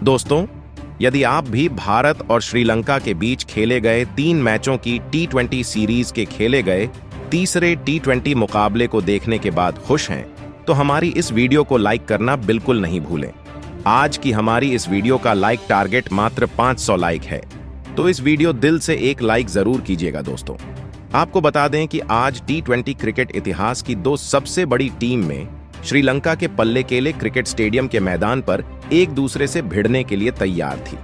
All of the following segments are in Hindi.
दोस्तों, यदि आप भी भारत और श्रीलंका के बीच खेले गए 3 मैचों की T20 सीरीज के खेले गए तीसरे T20 मुकाबले को देखने के बाद खुश हैं, तो हमारी इस वीडियो को लाइक करना बिल्कुल नहीं भूलें। आज की हमारी इस वीडियो का लाइक टारगेट मात्र 500 लाइक है, तो इस वीडियो दिल से एक लाइक जरूर कीजिएगा। दोस्तों, आपको बता दें कि आज T20 क्रिकेट इतिहास की 2 सबसे बड़ी टीम में श्रीलंका के पल्लेकेले क्रिकेट स्टेडियम के मैदान पर एक दूसरे से भिड़ने के लिए तैयार थी।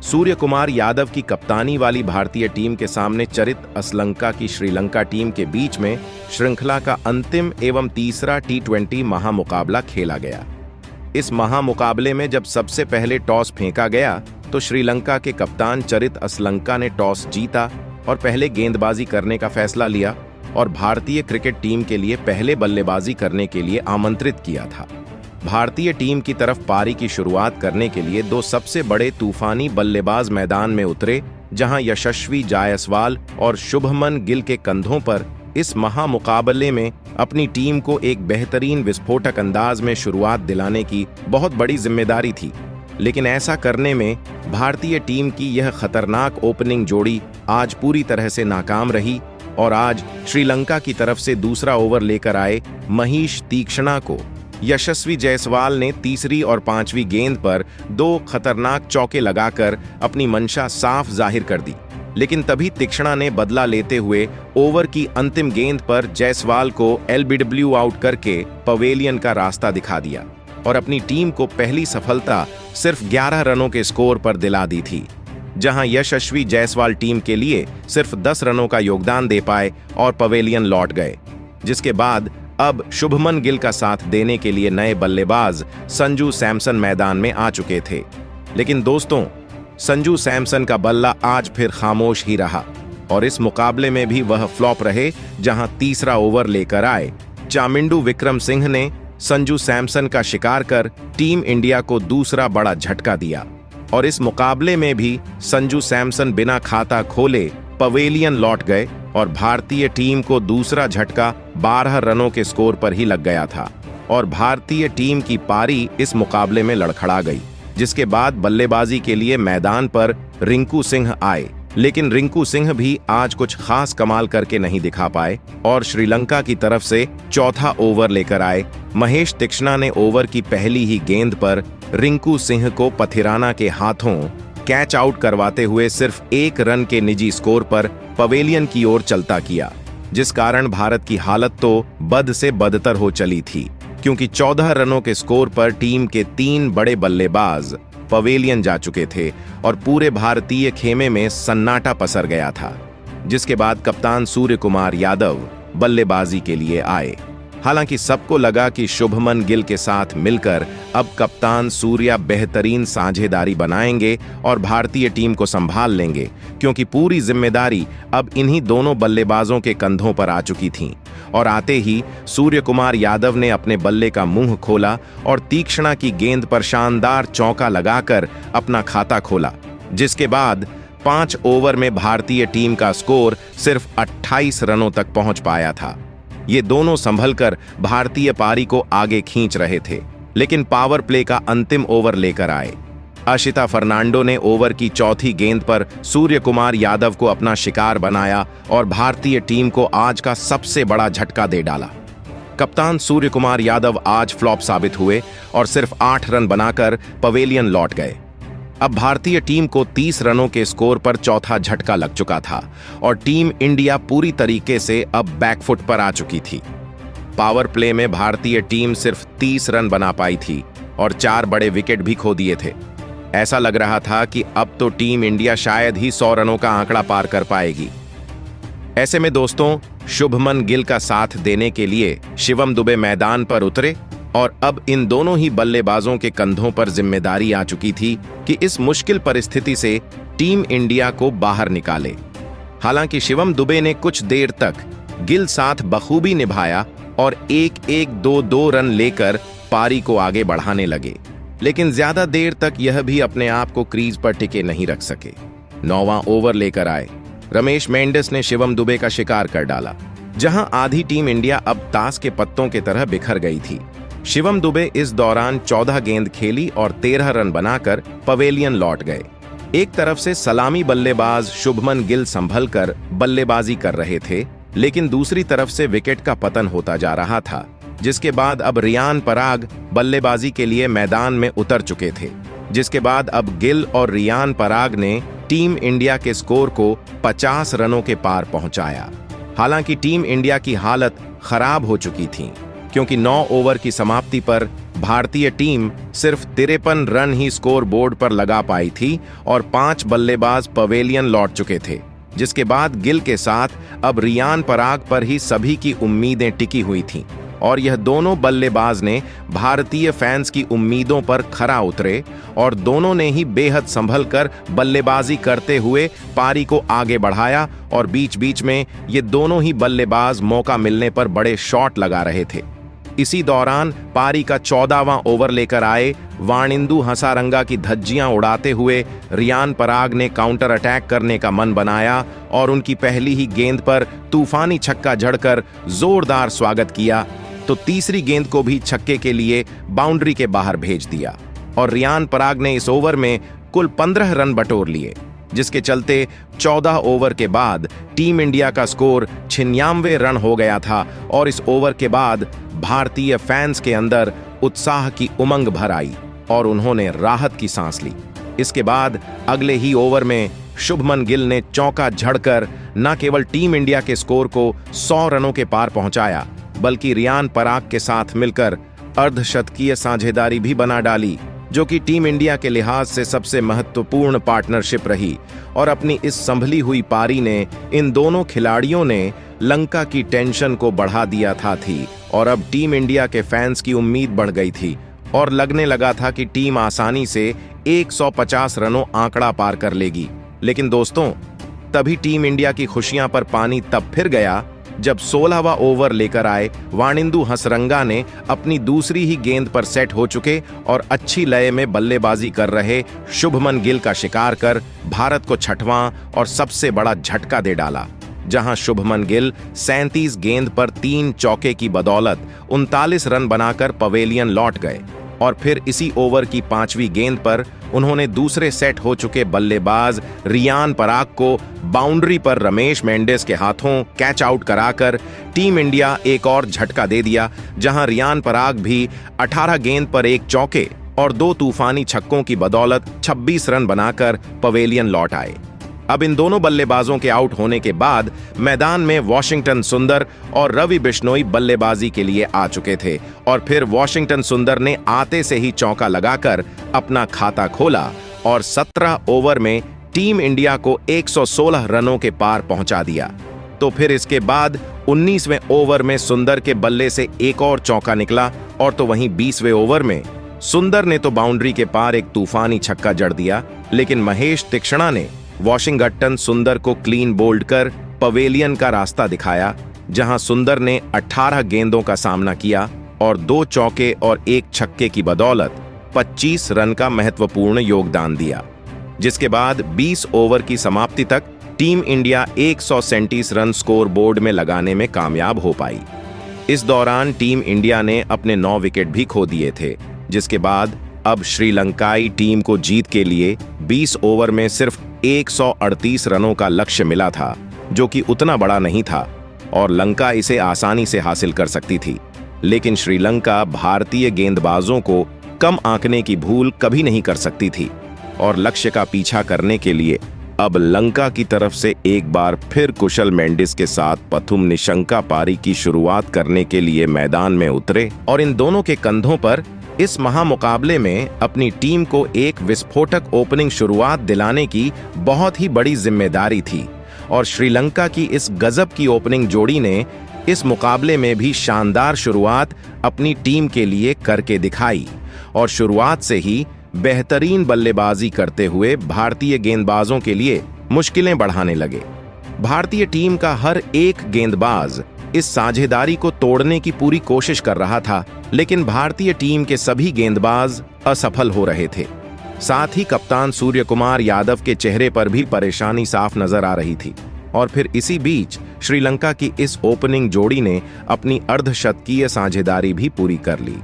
सूर्य कुमार यादव की कप्तानी वाली भारतीय टीम के सामने चरित असलंका की श्रीलंका टीम के बीच में श्रृंखला का अंतिम एवं तीसरा T20 महामुकाबला खेला गया। इस महामुकाबले में जब सबसे पहले टॉस फेंका गया तो श्रीलंका के कप्तान चरित असलंका ने टॉस जीता और पहले गेंदबाजी करने का फैसला लिया और भारतीय क्रिकेट टीम के लिए पहले बल्लेबाजी करने के लिए आमंत्रित किया था। भारतीय टीम की तरफ पारी की शुरुआत करने के लिए 2 सबसे बड़े तूफानी बल्लेबाज मैदान में उतरे, जहां यशस्वी जायसवाल और शुभमन गिल के कंधों पर इस महामुकाबले में अपनी टीम को एक बेहतरीन विस्फोटक अंदाज में शुरुआत दिलाने की बहुत बड़ी जिम्मेदारी थी। लेकिन ऐसा करने में भारतीय टीम की यह खतरनाक ओपनिंग जोड़ी आज पूरी तरह से नाकाम रही और आज श्रीलंका की तरफ से दूसरा ओवर लेकर आए महीश तीक्ष्णा को यशस्वी जायसवाल ने तीसरी और 5वीं गेंद पर 2 खतरनाक चौके लगाकर अपनी मंशा साफ जाहिर कर दी। लेकिन तभी तीक्ष्णा ने बदला लेते हुए ओवर की अंतिम गेंद पर जायसवाल को LBW आउट करके पवेलियन का रास्ता दिखा दिया और अपनी टीम को पहली सफलता सिर्फ 11 रनों के स्कोर पर दिला दी थी, जहां यशस्वी जायसवाल टीम के लिए सिर्फ 10 रनों का योगदान दे पाए और पवेलियन लौट गए। जिसके बाद अब शुभमन गिल का साथ देने के लिए नए बल्लेबाज संजू सैमसन मैदान में आ चुके थे। लेकिन दोस्तों, संजू सैमसन का बल्ला आज फिर खामोश ही रहा और इस मुकाबले में भी वह फ्लॉप रहे, जहां तीसरा ओवर लेकर आए चामिंडू विक्रम सिंह ने संजू सैमसन का शिकार कर टीम इंडिया को दूसरा बड़ा झटका दिया और इस मुकाबले में भी संजू सैमसन बिना खाता खोले पवेलियन लौट गए और भारतीय टीम को दूसरा झटका 12 रनों के स्कोर पर ही लग गया था और भारतीय टीम की पारी इस मुकाबले में लड़खड़ा गई। जिसके बाद बल्लेबाजी के लिए मैदान पर रिंकू सिंह आए, लेकिन रिंकू सिंह भी आज कुछ खास कमाल करके नहीं दिखा पाए और श्रीलंका की तरफ से चौथा ओवर लेकर आए महेश तीक्ष्णा ने ओवर की पहली ही गेंद पर रिंकू सिंह को पथिराना के हाथों कैच आउट करवाते हुए सिर्फ 1 रन के निजी स्कोर पर पवेलियन की ओर चलता किया, जिस कारण भारत की हालत तो बद से बदतर हो चली थी, क्योंकि 14 रनों के स्कोर पर टीम के 3 बड़े बल्लेबाज पवेलियन जा चुके थे और पूरे भारतीय खेमे में सन्नाटा पसर गया था। जिसके बाद कप्तान सूर्य कुमार यादव बल्लेबाजी के लिए आए। हालांकि सबको लगा कि शुभमन गिल के साथ मिलकर अब कप्तान सूर्या बेहतरीन साझेदारी बनाएंगे और भारतीय टीम को संभाल लेंगे, क्योंकि पूरी जिम्मेदारी अब इन्हीं दोनों बल्लेबाजों के कंधों पर आ चुकी थी। और आते ही सूर्य कुमार यादव ने अपने बल्ले का मुंह खोला और तीक्ष्णा की गेंद पर शानदार चौका लगाकर अपना खाता खोला, जिसके बाद 5 ओवर में भारतीय टीम का स्कोर सिर्फ 28 रनों तक पहुंच पाया था। ये दोनों संभलकर भारतीय पारी को आगे खींच रहे थे, लेकिन पावर प्ले का अंतिम ओवर लेकर आए आशिता फर्नांडो ने ओवर की चौथी गेंद पर सूर्य कुमार यादव को अपना शिकार बनाया और भारतीय टीम को आज का सबसे बड़ा झटका दे डाला। कप्तान सूर्य कुमार यादव आज फ्लॉप साबित हुए और सिर्फ 8 रन बनाकर पवेलियन लौट गए। अब भारतीय टीम को 30 रनों के स्कोर पर चौथा झटका लग चुका था और टीम इंडिया पूरी तरीके से अब बैकफुट पर आ चुकी थी। पावर प्ले में भारतीय टीम सिर्फ 30 रन बना पाई थी और 4 बड़े विकेट भी खो दिए थे। ऐसा लग रहा था कि अब तो टीम इंडिया शायद ही 100 रनों का आंकड़ा पार कर पाएगी। ऐसे में दोस्तों, शुभमन गिल का साथ देने के लिए शिवम दुबे मैदान पर उतरे और अब इन दोनों ही बल्लेबाजों के कंधों पर जिम्मेदारी आ चुकी थी कि इस मुश्किल परिस्थिति से टीम इंडिया को बाहर निकाले। हालांकि शिवम दुबे ने कुछ देर तक गिल साथ बखूबी निभाया और 1-1-2-2 रन लेकर पारी को आगे बढ़ाने लगे, लेकिन ज्यादा देर तक यह भी अपने आप को क्रीज पर टिके नहीं रख सके। 9वां ओवर लेकर आए रमेश मेंडिस ने शिवम दुबे का शिकार कर डाला, जहां आधी टीम इंडिया अब ताश के पत्तों की तरह बिखर गई थी। शिवम दुबे इस दौरान 14 गेंद खेली और 13 रन बनाकर पवेलियन लौट गए। एक तरफ से सलामी बल्लेबाज शुभमन गिल संभल कर बल्लेबाजी कर रहे थे, लेकिन दूसरी तरफ से विकेट का पतन होता जा रहा था, जिसके बाद अब रियान पराग बल्लेबाजी के लिए मैदान में उतर चुके थे। जिसके बाद अब गिल और रियान पराग ने टीम इंडिया के स्कोर को 50 रनों के पार पहुंचाया। हालांकि टीम इंडिया की हालत खराब हो चुकी थी, क्योंकि 9 ओवर की समाप्ति पर भारतीय टीम सिर्फ 53 रन ही स्कोर बोर्ड पर लगा पाई थी और 5 बल्लेबाज पवेलियन लौट चुके थे। जिसके बाद गिल के साथ अब रियान पराग पर ही सभी की उम्मीदें टिकी हुई थीं और यह दोनों बल्लेबाज ने भारतीय फैंस की उम्मीदों पर खरा उतरे और दोनों ने ही बेहद संभल कर बल्लेबाजी करते हुए पारी को आगे बढ़ाया और बीच बीच में ये दोनों ही बल्लेबाज मौका मिलने पर बड़े शॉट लगा रहे थे। इसी दौरान पारी का 14वां ओवर लेकर आए वाणिंदु हसारंगा की धज्जियां उड़ाते हुए रियान पराग ने काउंटर अटैक करने का मन बनाया और उनकी पहली ही गेंद पर तूफानी छक्का जड़कर जोरदार स्वागत किया, तो तीसरी गेंद को भी छक्के के लिए बाउंड्री के बाहर भेज दिया और रियान पराग ने इस ओवर में कुल 15 रन बटोर लिए, जिसके चलते 14 ओवर के बाद टीम इंडिया का स्कोर 96 रन हो गया था और इस ओवर के बाद भारतीय फैंस के अंदर उत्साह की उमंग भर आई और उन्होंने राहत की सांस ली। इसके बाद अगले ही ओवर में शुभमन गिल ने चौका झड़कर न केवल टीम इंडिया के स्कोर को 100 रनों के पार पहुंचाया, बल्कि रियान पराग के साथ मिलकर अर्धशतकीय साझेदारी भी बना डाली, जो कि टीम इंडिया के लिहाज से सबसे महत्वपूर्ण पार्टनरशिप रही। और अपनी इस संभली हुई पारी ने इन दोनों खिलाड़ियों ने लंका की टेंशन को बढ़ा दिया थी और अब टीम इंडिया के फैंस की उम्मीद बढ़ गई थी और लगने लगा था कि टीम आसानी से 150 रनों आंकड़ा पार कर लेगी। लेकिन दोस्तों, तभी टीम इंडिया की खुशियां पर पानी तब फिर गया जब 16वां ओवर लेकर आए वाणिंदु हसरंगा ने अपनी दूसरी ही गेंद पर सेट हो चुके और अच्छी लय में बल्लेबाजी कर रहे शुभमन गिल का शिकार कर भारत को 6वां और सबसे बड़ा झटका दे डाला, जहां शुभमन गिल 37 गेंद पर 3 चौके की बदौलत 39 रन बनाकर पवेलियन लौट गए और फिर इसी ओवर की 5वीं गेंद पर उन्होंने दूसरे सेट हो चुके बल्लेबाज रियान पराग को बाउंड्री पर रमेश मेंडिस के हाथों कैच आउट कराकर टीम इंडिया एक और झटका दे दिया, जहां रियान पराग भी 18 गेंद पर 1 चौके और 2 तूफानी छक्कों की बदौलत 26 रन बनाकर पवेलियन लौट आए। अब इन दोनों बल्लेबाजों के आउट होने के बाद मैदान में वॉशिंगटन सुंदर और रवि बिश्नोई बल्लेबाजी के लिए आ चुके थे और फिर वॉशिंगटन सुंदर ने आते से ही चौका लगाकर अपना खाता खोला और 17 ओवर में टीम इंडिया को 116 रनों के पार पहुंचा दिया। तो फिर इसके बाद 19वें ओवर में सुंदर के बल्ले से एक और चौका निकला और तो वहीं 20वें ओवर में सुंदर ने तो बाउंड्री के पार एक तूफानी छक्का जड़ दिया, लेकिन महेश तीक्ष्णा ने वॉशिंगटन सुंदर को क्लीन बोल्ड कर पवेलियन का रास्ता दिखाया, जहां सुंदर ने 18 गेंदों का सामना किया और 2 चौके और 1 छक्के की बदौलत 25 रन का महत्वपूर्ण योगदान दिया। जिसके बाद 20 ओवर की समाप्ति तक team India 137 run score board में लगाने में कामयाब हो पाई। इस दौरान टीम इंडिया ने अपने 9 विकेट भी खो दिए थे, जिसके बाद अब श्रीलंकाई टीम को जीत के लिए 20 ओवर में सिर्फ 138 रनों का लक्ष्य मिला था, जो कि उतना बड़ा नहीं था और लंका इसे आसानी से हासिल कर सकती थी। लेकिन श्रीलंका भारतीय गेंदबाजों को कम आंकने की भूल कभी नहीं कर सकती थी और लक्ष्य का पीछा करने के लिए अब लंका की तरफ से एक बार फिर कुशल मेंडिस के साथ पथुम निशंका पारी की शुरुआत करने के लिए मैदान में उतरे और इन दोनों के कंधों पर इस महामुकाबले में अपनी टीम को एक विस्फोटक ओपनिंग शुरुआत दिलाने की बहुत ही बड़ी जिम्मेदारी थी और श्रीलंका की इस गजब की ओपनिंग जोड़ी ने इस मुकाबले में भी शानदार शुरुआत अपनी टीम के लिए करके दिखाई और शुरुआत से ही बेहतरीन बल्लेबाजी करते हुए भारतीय गेंदबाजों के लिए मुश्किलें बढ़ाने लगे। भारतीय टीम का हर एक गेंदबाज इस साझेदारी को तोड़ने की पूरी कोशिश कर रहा था, लेकिन भारतीय टीम के सभी गेंदबाज असफल हो रहे थे। साथ ही कप्तान सूर्यकुमार यादव के चेहरे पर भी परेशानी साफ नजर आ रही थी और फिर इसी बीच श्रीलंका की इस ओपनिंग जोड़ी ने अपनी अर्धशतकीय साझेदारी भी पूरी कर ली।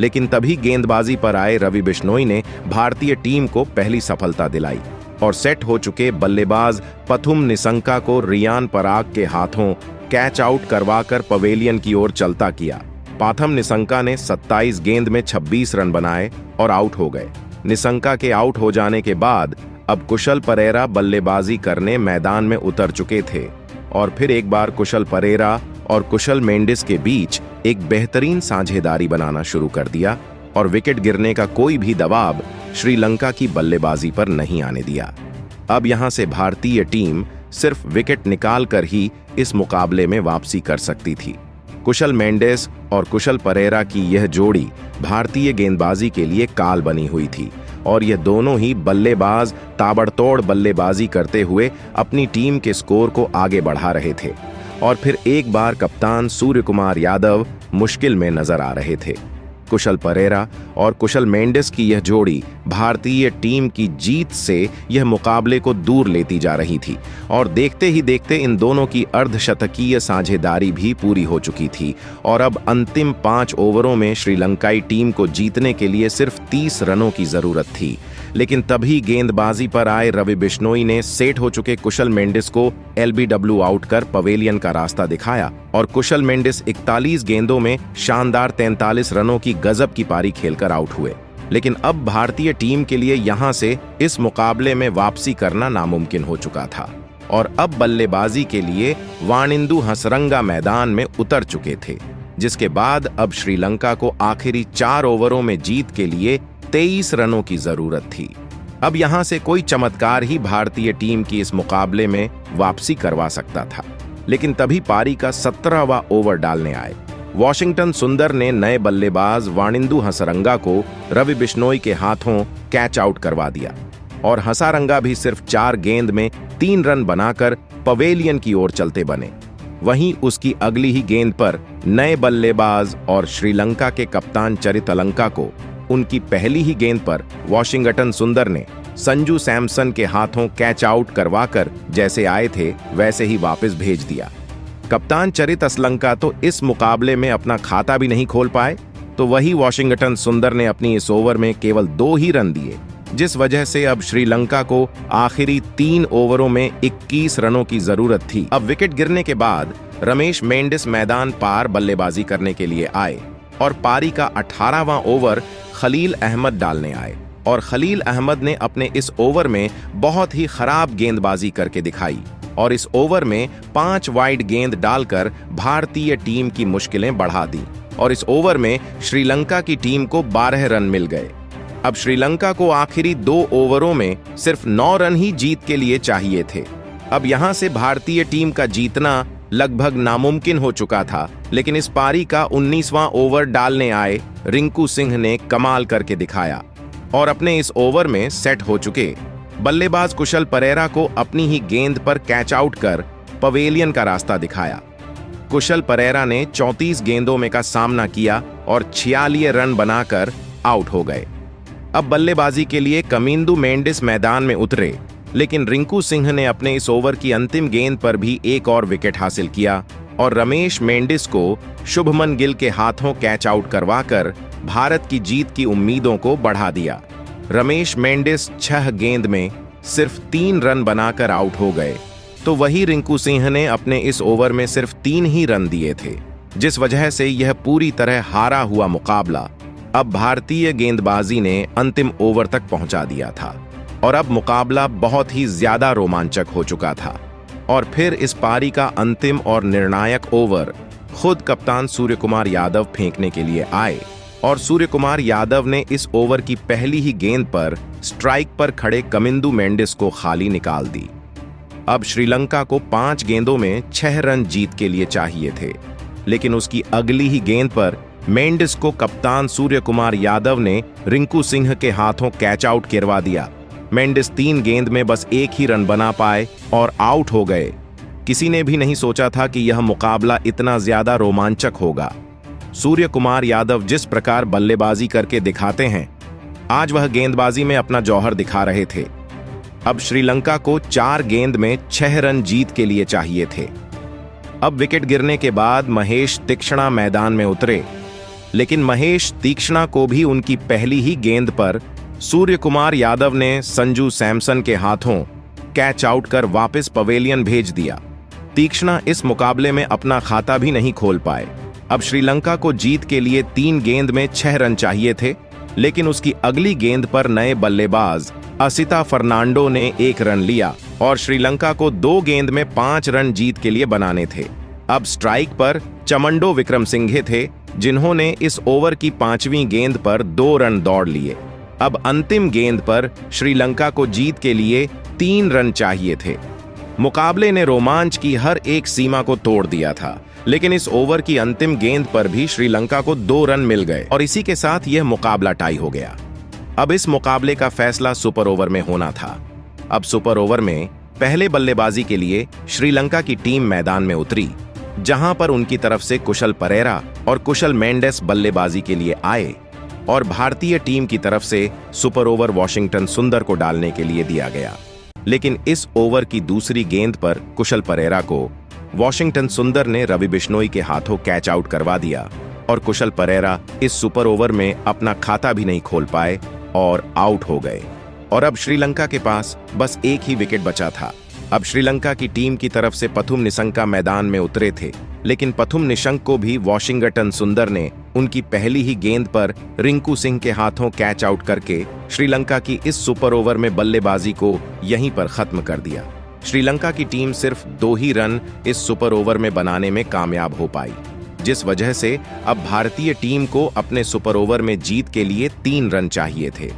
लेकिन तभी गेंदबाजी पर आए रवि बिश्नोई ने भारतीय टीम को पहली सफलता दिलाई और सेट हो चुके बल्लेबाज पथुम निसंका को रियान पराग के हाथों कैच आउट करवाकर पवेलियन की ओर चलता किया। पाथम निसंका ने 27 गेंद में 26 रन बनाए और आउट हो गए। निसंका के आउट हो जाने के बाद अब कुशल परेरा बल्लेबाजी करने मैदान में उतर चुके थे और फिर एक बार कुशल परेरा और कुशल मेंडिस के बीच एक बेहतरीन साझेदारी बनाना शुरू कर दिया और विकेट गिरने का कोई भी दबाव श्रीलंका की बल्लेबाजी पर नहीं आने दिया। अब यहां से भारतीय टीम सिर्फ विकेट निकालकर ही इस मुकाबले में वापसी कर सकती थी। कुशल मेंडिस और कुशल परेरा की यह जोड़ी भारतीय गेंदबाजी के लिए काल बनी हुई थी और ये दोनों ही बल्लेबाज ताबड़तोड़ बल्लेबाजी करते हुए अपनी टीम के स्कोर को आगे बढ़ा रहे थे और फिर एक बार कप्तान सूर्यकुमार यादव मुश्किल में नजर आ रहे थे। कुशल परेरा और कुशल मेंडिस की यह जोड़ी भारतीय टीम की जीत से यह मुकाबले को दूर लेती जा रही थी और देखते ही देखते इन दोनों की अर्धशतकीय साझेदारी भी पूरी हो चुकी थी और अब अंतिम 5 ओवरों में श्रीलंकाई टीम को जीतने के लिए सिर्फ 30 रनों की जरूरत थी। लेकिन तभी गेंदबाजी पर आए रवि बिश्नोई ने सेट हो चुके कुशल मेंडिस को एलबीडब्ल्यू आउट कर पवेलियन का रास्ता दिखाया और कुशल मेंडिस 41 गेंदों में शानदार 43 रनों की गजब की पारी खेलकर आउट हुए। लेकिन अब भारतीय टीम के लिए यहां से इस मुकाबले में वापसी करना नामुमकिन हो चुका था और अब बल्लेबाजी के लिए वाणिंदु हसरंगा मैदान में उतर चुके थे, जिसके बाद अब श्रीलंका को आखिरी 4 ओवरों में जीत के लिए 23 रनों की जरूरत थी। अब यहां से कोई चमत्कार ही भारतीय टीम की इस मुकाबले में वापसी करवा सकता था। लेकिन तभी पारी का 17वां ओवर डालने आए। वॉशिंगटन सुंदर ने नए बल्लेबाज वाणिंदु हसरंगा को रवि बिश्नोई के हाथों कैच आउट करवा दिया और हसरंगा भी सिर्फ 4 गेंद में 3 रन बनाकर पवेलियन की ओर चलते बने। वहीं उसकी अगली ही गेंद पर नए बल्लेबाज और श्रीलंका के कप्तान चरित अलंका को उनकी पहली ही गेंद पर वॉशिंगटन सुंदर ने संजू सैमसन के हाथों कैच आउट करवाकर जैसे आए थे वैसे ही वापस भेज दिया। कप्तान चरित असलंका तो इस मुकाबले में अपना खाता भी नहीं खोल पाए, तो वही वॉशिंगटन सुंदर ने अपनी इस ओवर में केवल 2 ही रन दिए, जिस वजह से अब श्रीलंका को आखिरी 3 ओवरों में 21 रनों की जरूरत थी। अब विकेट गिरने के बाद रमेश मेंडिस मैदान पार बल्लेबाजी करने के लिए आए और पारी का 18वां ओवर खलील अहमद डालने आए और खलील अहमद ने अपने इस ओवर में बहुत ही खराब गेंदबाजी करके दिखाई और इस ओवर में 5 वाइड गेंद डालकर भारतीय टीम की मुश्किलें बढ़ा दी और इस ओवर में श्रीलंका की टीम को 12 रन मिल गए। अब श्रीलंका को आखिरी 2 ओवरों में सिर्फ 9 रन ही जीत के लिए चाहिए थे। अब यहां से भारतीय टीम का जीतना लगभग नामुमकिन हो चुका था, लेकिन इस पारी का 19वां ओवर डालने आए रिंकू सिंह ने कमाल करके दिखाया और अपने इस ओवर में सेट हो चुके बल्लेबाज कुशल परेरा को अपनी ही गेंद पर कैच आउट कर पवेलियन का रास्ता दिखाया। कुशल परेरा ने 34 गेंदों में का सामना किया और 46 रन बनाकर आउट हो गए। अब बल्लेबाजी के लिए कमिंदु मेंडिस मैदान में उतरे, लेकिन रिंकू सिंह ने अपने इस ओवर की अंतिम गेंद पर भी एक और विकेट हासिल किया और रमेश मेंडिस को शुभमन गिल के हाथों कैच आउट करवाकर भारत की जीत की उम्मीदों को बढ़ा दिया। रमेश मेंडिस 6 गेंद में सिर्फ 3 रन बनाकर आउट हो गए, तो वही रिंकू सिंह ने अपने इस ओवर में सिर्फ 3 ही रन दिए थे, जिस वजह से यह पूरी तरह हारा हुआ मुकाबला अब भारतीय गेंदबाजी ने अंतिम ओवर तक पहुंचा दिया था और अब मुकाबला बहुत ही ज्यादा रोमांचक हो चुका था। और फिर इस पारी का अंतिम और निर्णायक ओवर खुद कप्तान सूर्यकुमार यादव फेंकने के लिए आए और सूर्यकुमार यादव ने इस ओवर की पहली ही गेंद पर स्ट्राइक पर खड़े कमिंदु मेंडिस को खाली निकाल दी। अब श्रीलंका को 5 गेंदों में 6 रन जीत के लिए चाहिए थे, लेकिन उसकी अगली ही गेंद पर मेंडिस को कप्तान सूर्यकुमार यादव ने रिंकू सिंह के हाथों कैच आउट करवा दिया। मेंडिस 3 गेंद में बस 1 ही रन बना पाए और आउट हो गए। किसी ने भी नहीं सोचा था कि यह मुकाबला इतना ज्यादा रोमांचक होगा। सूर्यकुमार यादव जिस प्रकार बल्लेबाजी करके दिखाते हैं, आज वह गेंदबाजी में अपना जौहर दिखा रहे थे। अब श्रीलंका को 4 गेंद में 6 रन जीत के लिए चाहिए थे। अब विकेट गिरने के बाद महेश तीक्ष्णा मैदान में उतरे लेकिन महेश तीक्ष्णा को भी उनकी पहली ही गेंद पर सूर्य कुमार यादव ने संजू सैमसन के हाथों कैच आउट कर वापस पवेलियन भेज दिया। तीक्ष्णा इस मुकाबले में अपना खाता भी नहीं खोल पाए। अब श्रीलंका को जीत के लिए 3 गेंद में 6 रन चाहिए थे, लेकिन उसकी अगली गेंद पर नए बल्लेबाज असिता फर्नांडो ने 1 रन लिया और श्रीलंका को 2 गेंद में 5 रन जीत के लिए बनाने थे। अब स्ट्राइक पर चमंडो विक्रमसिंघे थे, जिन्होंने इस ओवर की 5वीं गेंद पर 2 रन दौड़ लिए। अब अंतिम गेंद पर श्रीलंका को जीत के लिए 3 रन चाहिए थे। मुकाबले ने रोमांच की हर एक सीमा को तोड़ दिया था, लेकिन इस ओवर की अंतिम गेंद पर भी श्रीलंका को 2 रन मिल गए और इसी के साथ यह मुकाबला टाई हो गया। अब इस मुकाबले का फैसला सुपर ओवर में होना था। अब सुपर ओवर में पहले बल्लेबाजी के लिए श्रीलंका की टीम मैदान में उतरी, जहां पर उनकी तरफ से कुशल परेरा और कुशल मेंडेस बल्लेबाजी के लिए आए और भारतीय टीम की तरफ से सुपर ओवर वॉशिंगटन सुंदर को डालने के लिए दिया गया। लेकिन इस ओवर की दूसरी गेंद पर कुशल परेरा को वॉशिंगटन सुंदर ने रवि बिश्नोई के हाथों कैच आउट करवा दिया और कुशल परेरा इस सुपर ओवर में अपना खाता भी नहीं खोल पाए और आउट हो गए। और अब श्रीलंका के पास बस एक ही विकेट बचा था। अब श्रीलंका की टीम की तरफ से पथुम निशंका मैदान में उतरे थे, लेकिन पथुम निशंक को भी वॉशिंगटन सुंदर ने उनकी पहली ही गेंद पर रिंकू सिंह के हाथों कैच आउट करके श्रीलंका की इस सुपर ओवर में बल्लेबाजी को यहीं पर खत्म कर दिया। श्रीलंका की टीम सिर्फ 2 ही रन इस सुपर ओवर में बनाने में कामयाब हो पाई, जिस वजह से अब भारतीय टीम को अपने सुपर ओवर में जीत के लिए 3 रन चाहिए थे।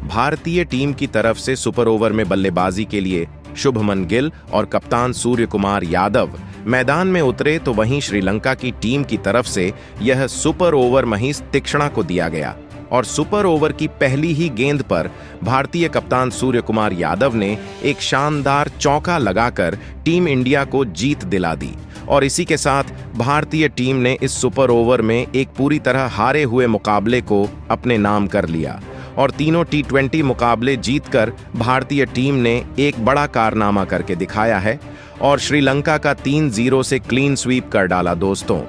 भारतीय टीम की तरफ से सुपर ओवर में बल्लेबाजी के लिए शुभमन गिल और कप्तान सूर्य कुमार यादव मैदान में उतरे, तो वहीं श्रीलंका की टीम की तरफ से यह सुपर ओवर महेश तीक्ष्णा को दिया गया और सुपर ओवर की पहली ही गेंद पर भारतीय कप्तान सूर्य कुमार यादव ने एक शानदार चौका लगाकर टीम इंडिया को जीत दिला दी और इसी के साथ भारतीय टीम ने इस सुपर ओवर में एक पूरी तरह हारे हुए मुकाबले को अपने नाम कर लिया और तीनों T20 मुकाबले जीतकर भारतीय टीम ने एक बड़ा कारनामा करके दिखाया है और श्रीलंका का 3-0 से क्लीन स्वीप कर डाला। दोस्तों,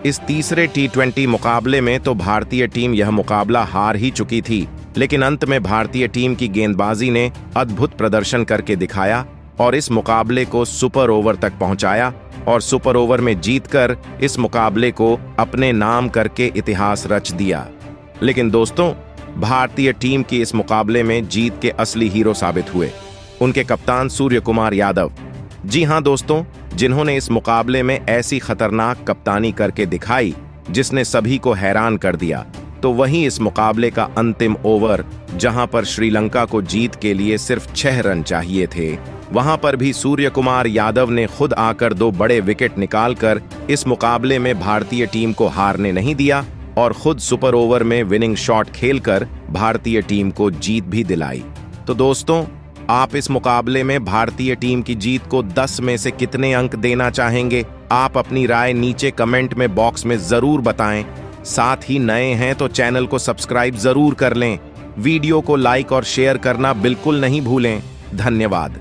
इस तीसरे T20 मुकाबले में तो भारतीय टीम यह मुकाबला हार ही चुकी थी, लेकिन अंत में भारतीय टीम की गेंदबाजी ने अद्भुत प्रदर्शन करके दिखाया और इस मुकाबले को सुपर ओवर तक पहुंचाया और सुपर ओवर में जीतकर इस मुकाबले को अपने नाम करके इतिहास रच दिया। लेकिन दोस्तों, भारतीय टीम की इस मुकाबले में जीत के असली हीरो साबित हुए उनके कप्तान सूर्य कुमार यादव। जी हां दोस्तों, जिन्होंने इस मुकाबले में ऐसी खतरनाक कप्तानी करके दिखाई जिसने सभी को हैरान कर दिया। तो वहीं इस मुकाबले का अंतिम ओवर, जहां पर श्रीलंका को जीत के लिए सिर्फ 6 रन चाहिए थे, वहां पर भी सूर्य कुमार यादव ने खुद आकर 2 बड़े विकेट निकालकर इस मुकाबले में भारतीय टीम को हारने नहीं दिया और खुद सुपर ओवर में विनिंग शॉट खेलकर भारतीय टीम को जीत भी दिलाई। तो दोस्तों, आप इस मुकाबले में भारतीय टीम की जीत को 10 में से कितने अंक देना चाहेंगे? आप अपनी राय नीचे कमेंट में बॉक्स में जरूर बताएं। साथ ही नए हैं तो चैनल को सब्सक्राइब जरूर कर लें। वीडियो को लाइक और शेयर करना बिल्कुल नहीं भूलें। धन्यवाद।